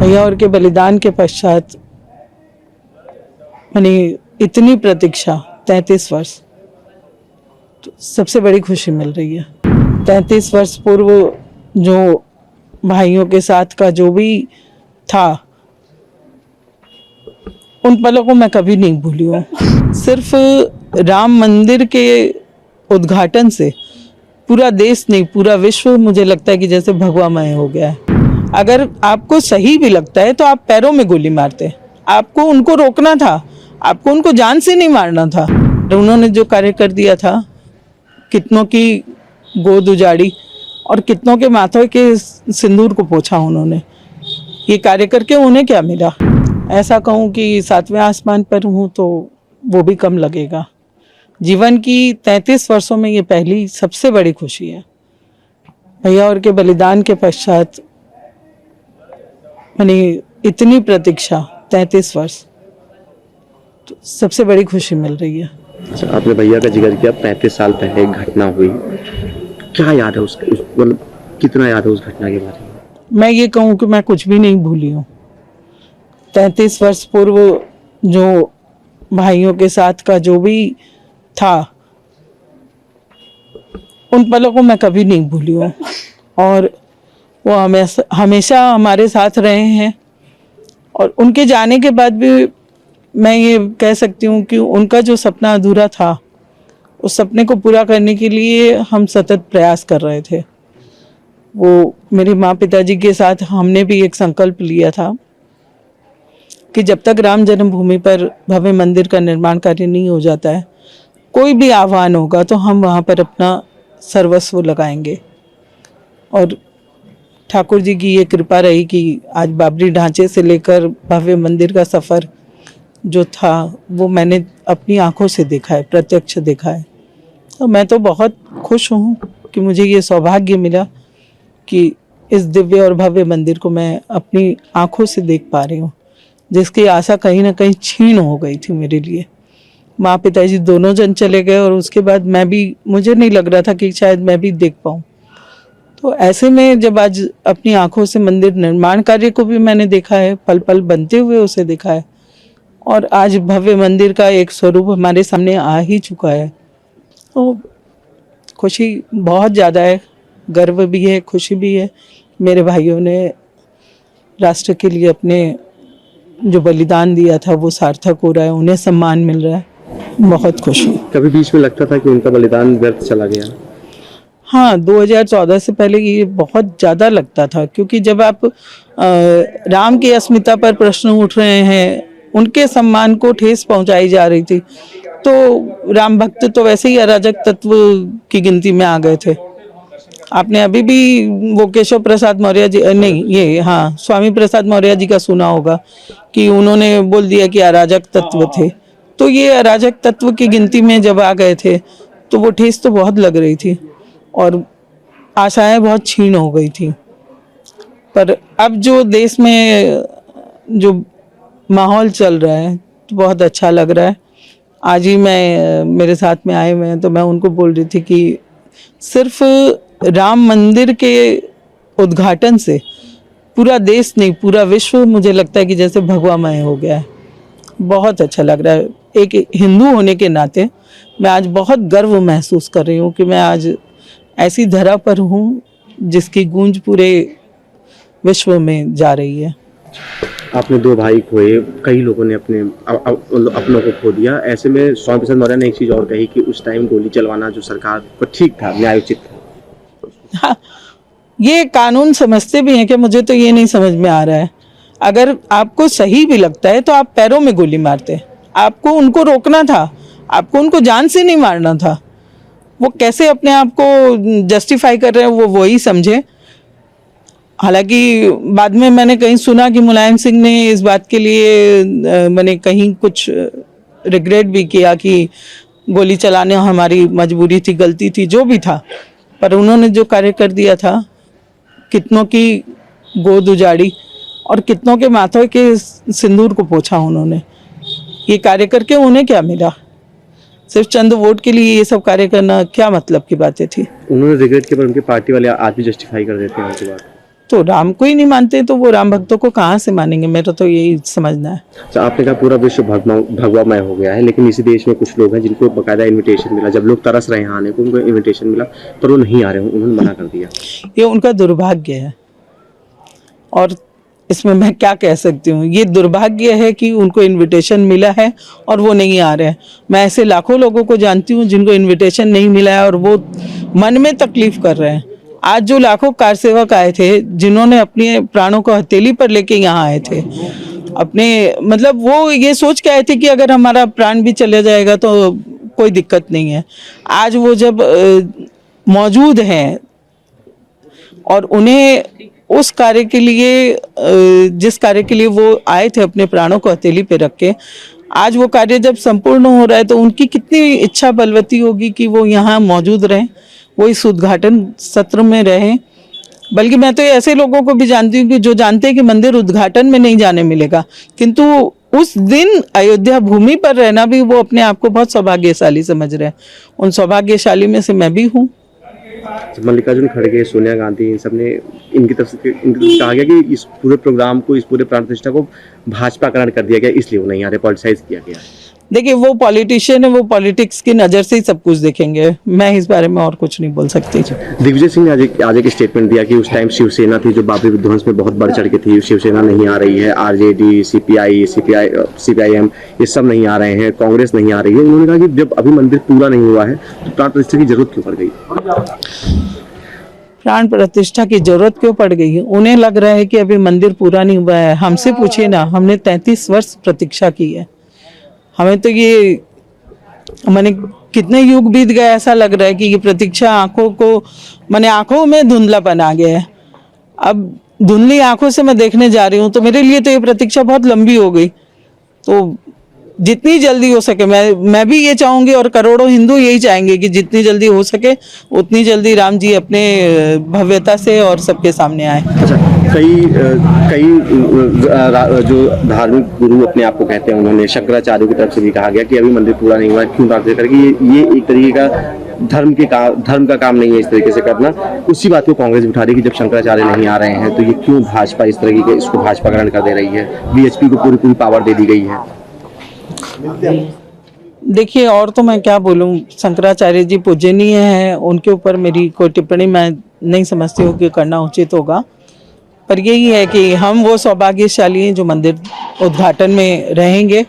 भैया और के बलिदान के पश्चात मैंने इतनी प्रतीक्षा 33 वर्ष, तो सबसे बड़ी खुशी मिल रही है। 33 वर्ष पूर्व जो भाइयों के साथ का जो भी था, उन पलों को मैं कभी नहीं भूली हूँ। सिर्फ राम मंदिर के उद्घाटन से पूरा देश नहीं, पूरा विश्व मुझे लगता है कि जैसे भगवामय हो गया है। अगर आपको सही भी लगता है तो आप पैरों में गोली मारते। आपको उनको रोकना था, आपको उनको जान से नहीं मारना था। उन्होंने जो कार्य कर दिया था, कितनों की गोद उजाड़ी और कितनों के माथे के सिंदूर को पोंछा उन्होंने। ये कार्य करके उन्हें क्या मिला? ऐसा कहूँ कि 7वें आसमान पर हूँ तो वो भी कम लगेगा। जीवन की 33 वर्षों में ये पहली सबसे बड़ी खुशी है। भैया और के बलिदान के पश्चात मैंने इतनी प्रतीक्षा 33 वर्ष, तो सबसे बड़ी खुशी मिल रही है। अच्छा, आपने भैया का जिक्र किया, 35 साल पहले एक घटना हुई, क्या याद है मतलब कितना याद है उस घटना के बारे में? मैं ये कहूँ कि मैं कुछ भी नहीं भूली हूँ। 33 वर्ष पूर्व जो भाइयों के साथ का जो भी था, उन पलों को मैं कभी नहीं भूली हूँ और वो हमेशा हमारे साथ रहे हैं। और उनके जाने के बाद भी मैं ये कह सकती हूँ कि उनका जो सपना अधूरा था, उस सपने को पूरा करने के लिए हम सतत प्रयास कर रहे थे। वो मेरे माँ पिताजी के साथ हमने भी एक संकल्प लिया था कि जब तक राम जन्मभूमि पर भव्य मंदिर का निर्माण कार्य नहीं हो जाता है, कोई भी आह्वान होगा तो हम वहाँ पर अपना सर्वस्व लगाएंगे। और ठाकुर जी की ये कृपा रही कि आज बाबरी ढांचे से लेकर भव्य मंदिर का सफ़र जो था वो मैंने अपनी आंखों से देखा है, प्रत्यक्ष देखा है। तो मैं तो बहुत खुश हूँ कि मुझे ये सौभाग्य मिला कि इस दिव्य और भव्य मंदिर को मैं अपनी आंखों से देख पा रही हूँ, जिसकी आशा कहीं ना कहीं छीन हो गई थी मेरे लिए। माँ पिताजी दोनों जन चले गए और उसके बाद मुझे नहीं लग रहा था कि शायद मैं भी देख पाऊँ। तो ऐसे में जब आज अपनी आंखों से मंदिर निर्माण कार्य को भी मैंने देखा है, पल पल बनते हुए उसे देखा है, और आज भव्य मंदिर का एक स्वरूप हमारे सामने आ ही चुका है, तो खुशी बहुत ज़्यादा है, गर्व भी है, खुशी भी है। मेरे भाइयों ने राष्ट्र के लिए अपने जो बलिदान दिया था वो सार्थक हो रहा है, उन्हें सम्मान मिल रहा है, बहुत खुश हूँ। कभी बीच में लगता था कि उनका बलिदान व्यर्थ चला गया? हाँ, 2014 से पहले ये बहुत ज़्यादा लगता था, क्योंकि जब आप राम की अस्मिता पर प्रश्न उठ रहे हैं, उनके सम्मान को ठेस पहुंचाई जा रही थी, तो राम भक्त तो वैसे ही अराजक तत्व की गिनती में आ गए थे। आपने अभी भी वो केशव प्रसाद मौर्य जी, नहीं ये हाँ स्वामी प्रसाद मौर्य जी का सुना होगा कि उन्होंने बोल दिया कि अराजक तत्व थे। तो ये अराजक तत्व की गिनती में जब आ गए थे तो वो ठेस तो बहुत लग रही थी और आशाएं बहुत छीन हो गई थी। पर अब जो देश में जो माहौल चल रहा है तो बहुत अच्छा लग रहा है। आज ही मेरे साथ में आए हुए हैं तो मैं उनको बोल रही थी कि सिर्फ राम मंदिर के उद्घाटन से पूरा देश नहीं, पूरा विश्व मुझे लगता है कि जैसे भगवामय हो गया है। बहुत अच्छा लग रहा है। एक हिंदू होने के नाते मैं आज बहुत गर्व महसूस कर रही हूँ कि मैं आज ऐसी धरा पर हूँ जिसकी गूंज पूरे विश्व में जा रही है। आपने 2 भाई खोए, कई लोगों ने अपनों को खो दिया। ऐसे में स्वामी प्रसाद मौर्य ने एक चीज़ और कही कि उस टाइम गोली चलवाना जो सरकार को ठीक था, न्यायोचित था। हाँ, ये कानून समझते भी हैं कि मुझे तो ये नहीं समझ में आ रहा है। अगर आपको सही भी लगता है तो आप पैरों में गोली मारते। आपको उनको रोकना था, आपको उनको जान से नहीं मारना था। वो कैसे अपने आप को जस्टिफाई कर रहे हैं वो वही समझे। हालांकि बाद में मैंने कहीं सुना कि मुलायम सिंह ने इस बात के लिए मैंने कहीं कुछ रिग्रेट भी किया कि गोली चलाने हमारी मजबूरी थी, गलती थी, जो भी था, पर उन्होंने जो कार्य कर दिया था, कितनों की गोद उजाड़ी और कितनों के माथे के सिंदूर को पोंछा उन्होंने। ये कार्य करके उन्हें क्या मिला? सिर्फ चंद वोट के लिए ये सब कार्य करना क्या मतलब की बातें थी? उन्होंने रिग्रेट किया पर उनके पार्टी वाले आज भी जस्टिफाई कर देते हैं उनकी बात। तो राम को ही नहीं मानते तो वो राम भक्तों को कहाँ से मानेंगे, मेरा तो यही समझना है। अच्छा, आपने कहा पूरा विश्व भगवामय हो गया है, लेकिन इसी देश में कुछ लोग हैं जिनको बाकायदा इनविटेशन मिला, जब लोग तरस रहे हैं आने को, उनको इनविटेशन मिला पर वो नहीं आ रहे हैं, उन्होंने मना कर दिया। ये उनका दुर्भाग्य है और इसमें मैं क्या कह सकती हूँ। ये दुर्भाग्य है कि उनको इनविटेशन मिला है और वो नहीं आ रहे हैं। मैं ऐसे लाखों लोगों को जानती हूँ जिनको इनविटेशन नहीं मिला है और वो मन में तकलीफ कर रहे हैं। आज जो लाखों कार सेवक आए थे, जिन्होंने अपने प्राणों को हथेली पर लेके यहाँ आए थे, अपने मतलब वो ये सोच के आए थे कि अगर हमारा प्राण भी चले जाएगा तो कोई दिक्कत नहीं है। आज वो जब मौजूद हैं और उन्हें उस कार्य के लिए, जिस कार्य के लिए वो आए थे अपने प्राणों को हथेली पे रख के, आज वो कार्य जब संपूर्ण हो रहा है तो उनकी कितनी इच्छा बलवती होगी कि वो यहाँ मौजूद रहें, वो इस उद्घाटन सत्र में रहें। बल्कि मैं तो ऐसे लोगों को भी जानती हूँ कि जो जानते हैं कि मंदिर उद्घाटन में नहीं जाने मिलेगा, किंतु उस दिन अयोध्या भूमि पर रहना भी वो अपने आप को बहुत सौभाग्यशाली समझ रहे हैं। उन सौभाग्यशाली में से मैं भी हूँ। मल्लिकार्जुन खड़गे, सोनिया गांधी, इन सब ने इनकी तरफ से कहा गया कि इस पूरे प्रोग्राम को, इस पूरे प्राण प्रतिष्ठा को भाजपाकरण कर दिया गया, इसलिए वो नहीं आ रहे, पॉलिटिसाइज किया गया। देखिए, वो पॉलिटिशियन है, वो पॉलिटिक्स की नज़र से ही सब कुछ देखेंगे। मैं इस बारे में और कुछ नहीं बोल सकती। दिग्विजय सिंह ने आज एक स्टेटमेंट दिया कि उस टाइम शिवसेना थी जो बाबरी विध्वंस में बहुत बढ़ चढ़ के थी, शिवसेना नहीं आ रही है, आरजेडी, सीपीआईएम ये सब नहीं आ रहे हैं, कांग्रेस नहीं आ रही है। उन्होंने कहा कि जब अभी मंदिर पूरा नहीं हुआ है तो प्राण प्रतिष्ठा की जरूरत क्यों पड़ गई? प्राण प्रतिष्ठा की जरूरत क्यों पड़ गई? उन्हें लग रहा है कि अभी मंदिर पूरा नहीं हुआ है। हमसे पूछिए ना, हमने 33 वर्ष प्रतीक्षा की है। हमें तो ये मैंने कितने युग बीत गए, ऐसा लग रहा है कि ये प्रतीक्षा आंखों को, मैंने आंखों में धुंधलापन आ गया है। अब धुंधली आंखों से मैं देखने जा रही हूँ तो मेरे लिए तो ये प्रतीक्षा बहुत लंबी हो गई। तो जितनी जल्दी हो सके, मैं भी ये चाहूंगी और करोड़ों हिंदू यही चाहेंगे कि जितनी जल्दी हो सके उतनी जल्दी राम जी अपने भव्यता से और सबके सामने आए। अच्छा, कई जो धार्मिक गुरु अपने आप को कहते हैं, उन्होंने शंकराचार्य की तरफ से भी कहा गया कि अभी मंदिर पूरा नहीं हुआ है, क्यों प्रार्थना करके ये एक तरीके का धर्म का काम नहीं है इस तरीके से करना। उसी बात को कांग्रेस उठा रही है कि जब शंकराचार्य नहीं आ रहे हैं तो ये क्यों भाजपा इस तरीके के इसको भाजपाकरण कर दे रही है, बीएचपी को पूरी पावर दे दी गई है। देखिए, और तो मैं क्या बोलूं, शंकराचार्य जी पूजनीय हैं, उनके ऊपर मेरी कोई टिप्पणी मैं नहीं समझती हूँ कि करना उचित होगा। पर यही है कि हम वो सौभाग्यशाली हैं जो मंदिर उद्घाटन में रहेंगे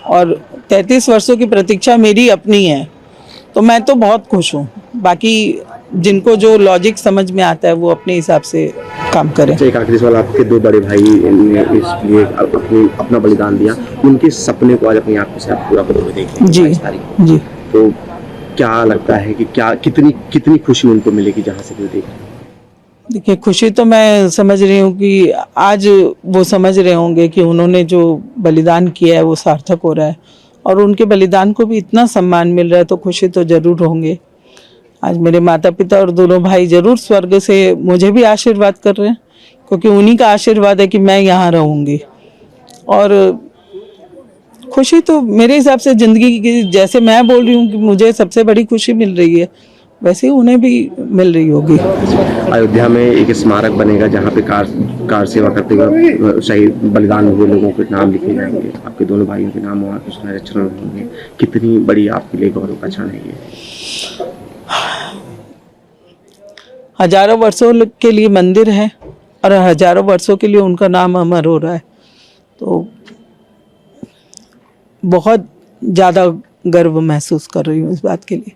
और 33 वर्षों की प्रतीक्षा मेरी अपनी है, तो मैं तो बहुत खुश हूँ। बाकी जिनको जो लॉजिक समझ में आता है वो अपने हिसाब से काम करें। एक आखिरी सवाल, आपके दो बड़े भाई ने इसलिए अपना बलिदान दिया, उनके सपने को आज अपनी आंखों से आप पूरा होते हुए देख रहे हैं जी, तो क्या लगता है कि कितनी खुशी उनको मिलेगी जहाँ से वो देख रहे हैं? देखिए, खुशी तो मैं समझ रही हूँ कि आज वो समझ रहे होंगे कि उन्होंने जो बलिदान किया है वो सार्थक हो रहा है और उनके बलिदान को भी इतना सम्मान मिल रहा है, तो खुशी तो जरूर होंगे। आज मेरे माता पिता और दोनों भाई जरूर स्वर्ग से मुझे भी आशीर्वाद कर रहे हैं, क्योंकि उन्हीं का आशीर्वाद है कि मैं यहाँ रहूँगी। और खुशी तो मेरे हिसाब से ज़िंदगी की, जैसे मैं बोल रही हूँ कि मुझे सबसे बड़ी खुशी मिल रही है, वैसे ही उन्हें भी मिल रही होगी। अयोध्या में एक स्मारक बनेगा जहाँ पे कार सेवा करते हुए शहीद बलिदान हुए लोगों के नाम लिखे जाएंगे, आपके दोनों भाइयों के नाम वहाँ कुछ चरण होंगे। कितनी बड़ी आपके लिए गौरव का क्षण है ये? हजारों वर्षों के लिए मंदिर है और हजारों वर्षों के लिए उनका नाम अमर हो रहा है, तो बहुत ज़्यादा गर्व महसूस कर रही हूँ इस बात के लिए।